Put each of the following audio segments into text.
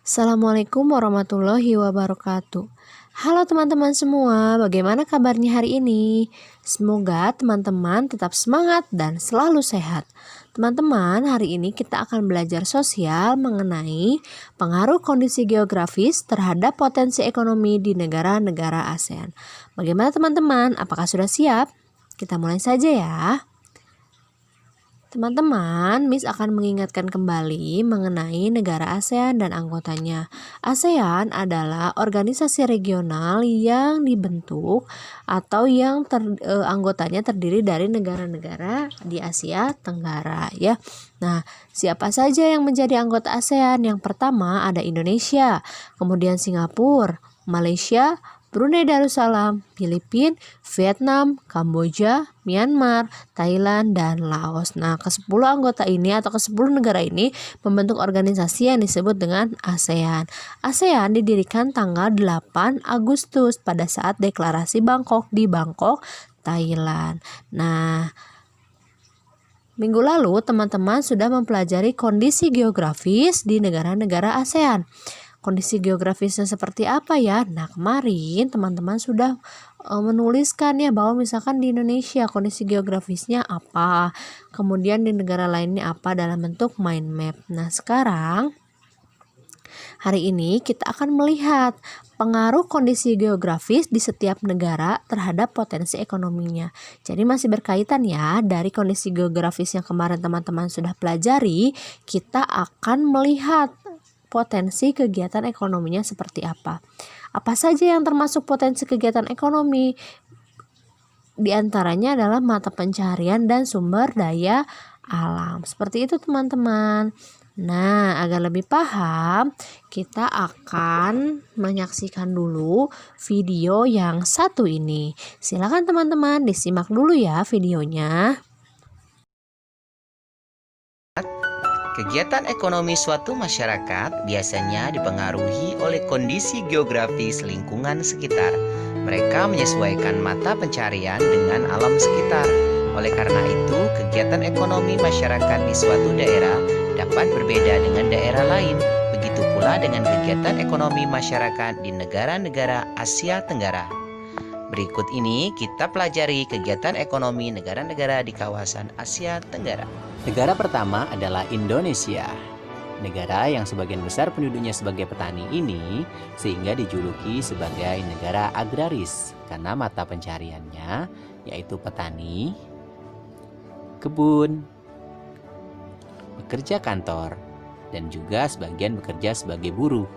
Assalamualaikum warahmatullahi wabarakatuh. Halo teman-teman semua, bagaimana kabarnya hari ini? Semoga teman-teman tetap semangat dan selalu sehat. Teman-teman, hari ini kita akan belajar sosial mengenai pengaruh kondisi geografis terhadap potensi ekonomi di negara-negara ASEAN. Bagaimana teman-teman? Apakah sudah siap? Kita mulai saja ya. Teman-teman, Miss akan mengingatkan kembali mengenai negara ASEAN dan anggotanya. ASEAN adalah organisasi regional yang dibentuk atau yang anggotanya terdiri dari negara-negara di Asia Tenggara ya. Nah, siapa saja yang menjadi anggota ASEAN? Yang pertama ada Indonesia, kemudian Singapura, Malaysia, Brunei Darussalam, Filipina, Vietnam, Kamboja, Myanmar, Thailand, dan Laos. Nah, ke-10 anggota ini atau ke-10 negara ini membentuk organisasi yang disebut dengan ASEAN. ASEAN didirikan tanggal 8 Agustus pada saat deklarasi Bangkok di Bangkok, Thailand. Nah, minggu lalu teman-teman sudah mempelajari kondisi geografis di negara-negara ASEAN. Kondisi geografisnya seperti apa ya? Nah, kemarin teman-teman sudah menuliskan ya bahwa misalkan di Indonesia kondisi geografisnya apa, kemudian di negara lainnya apa dalam bentuk mind map. Nah, sekarang hari ini kita akan melihat pengaruh kondisi geografis di setiap negara terhadap potensi ekonominya. Jadi masih berkaitan ya, dari kondisi geografis yang kemarin teman-teman sudah pelajari, kita akan melihat potensi kegiatan ekonominya seperti apa. Apa saja yang termasuk potensi kegiatan ekonomi? Di antaranya adalah mata pencaharian dan sumber daya alam. Seperti itu teman-teman. Nah, agar lebih paham, kita akan menyaksikan dulu video yang satu ini. Silakan teman-teman disimak dulu ya videonya. Kegiatan ekonomi suatu masyarakat biasanya dipengaruhi oleh kondisi geografis lingkungan sekitar. Mereka menyesuaikan mata pencarian dengan alam sekitar. Oleh karena itu, kegiatan ekonomi masyarakat di suatu daerah dapat berbeda dengan daerah lain. Begitu pula dengan kegiatan ekonomi masyarakat di negara-negara Asia Tenggara. Berikut ini kita pelajari kegiatan ekonomi negara-negara di kawasan Asia Tenggara. Negara pertama adalah Indonesia. Negara yang sebagian besar penduduknya sebagai petani ini sehingga dijuluki sebagai negara agraris karena mata pencahariannya yaitu petani, kebun, bekerja kantor, dan juga sebagian bekerja sebagai buruh.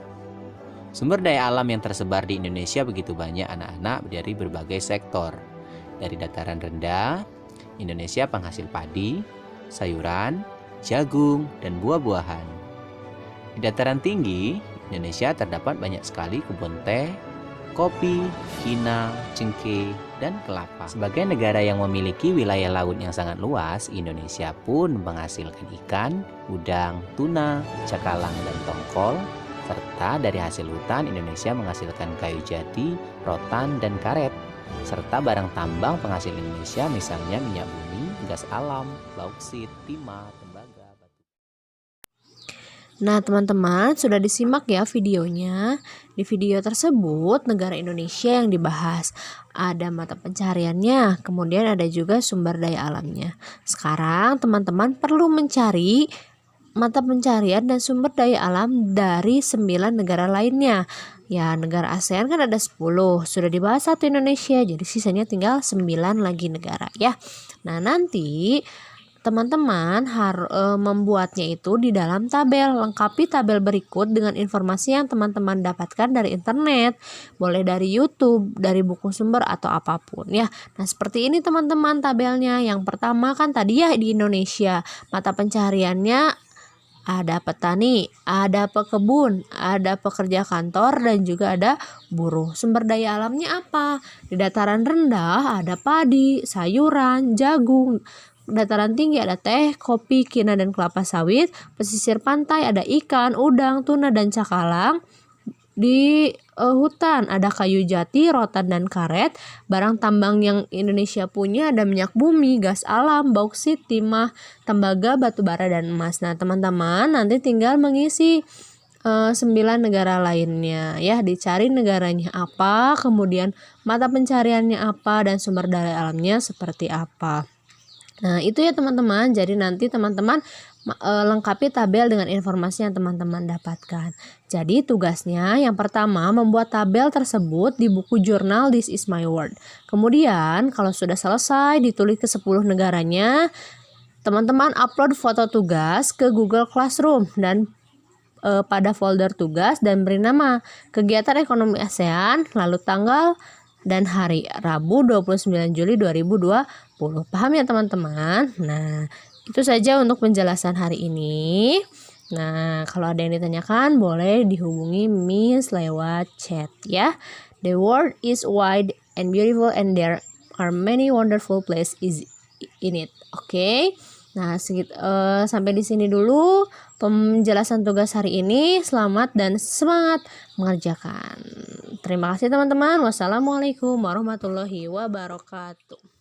Sumber daya alam yang tersebar di Indonesia begitu banyak anak-anak dari berbagai sektor. Dari dataran rendah, Indonesia penghasil padi, sayuran, jagung, dan buah-buahan. Di dataran tinggi, Indonesia terdapat banyak sekali kebun teh, kopi, kinau, cengkeh, dan kelapa. Sebagai negara yang memiliki wilayah laut yang sangat luas, Indonesia pun menghasilkan ikan, udang, tuna, cakalang, dan tongkol. Serta dari hasil hutan, Indonesia menghasilkan kayu jati, rotan, dan karet. Serta barang tambang penghasil Indonesia misalnya minyak bumi, gas alam, bauksit, timah, tembaga, batu. Nah teman-teman sudah disimak ya videonya. Di video tersebut negara Indonesia yang dibahas. Ada mata pencahariannya, kemudian ada juga sumber daya alamnya. Sekarang teman-teman perlu mencari mata pencaharian dan sumber daya alam dari 9 negara lainnya. Ya, negara ASEAN kan ada 10, sudah dibahas satu Indonesia, jadi sisanya tinggal 9 lagi negara ya. Nah, nanti teman-teman harus membuatnya itu di dalam tabel. Lengkapi tabel berikut dengan informasi yang teman-teman dapatkan dari internet, boleh dari YouTube, dari buku sumber atau apapun ya. Nah, seperti ini teman-teman tabelnya. Yang pertama kan tadi ya di Indonesia, mata pencahariannya ada petani, ada pekebun, ada pekerja kantor, dan juga ada buruh. Sumber daya alamnya apa? Di dataran rendah ada padi, sayuran, jagung. Dataran tinggi ada teh, kopi, kina, dan kelapa sawit. Pesisir pantai ada ikan, udang, tuna, dan cakalang. Di hutan ada kayu jati, rotan, dan karet. Barang tambang yang Indonesia punya ada minyak bumi, gas alam, bauksit, timah, tembaga, batu bara, dan emas. Nah teman-teman nanti tinggal mengisi 9 negara lainnya ya, dicari negaranya apa, kemudian mata pencariannya apa, dan sumber daya alamnya seperti apa. Nah, itu ya teman-teman. Jadi nanti teman-teman lengkapi tabel dengan informasi yang teman-teman dapatkan. Jadi tugasnya yang pertama membuat tabel tersebut di buku jurnal This Is My World. Kemudian kalau sudah selesai ditulis ke 10 negaranya, teman-teman upload foto tugas ke Google Classroom dan pada folder tugas dan beri nama kegiatan ekonomi ASEAN, lalu tanggal dan hari Rabu 29 Juli 2020. Paham ya teman-teman? Nah, itu saja untuk penjelasan hari ini. Nah, kalau ada yang ditanyakan boleh dihubungi Miss lewat chat ya. The world is wide and beautiful and there are many wonderful places in it. Oke. Nah, sampai di sini dulu penjelasan tugas hari ini. Selamat dan semangat mengerjakan. Terima kasih teman-teman. Wassalamualaikum warahmatullahi wabarakatuh.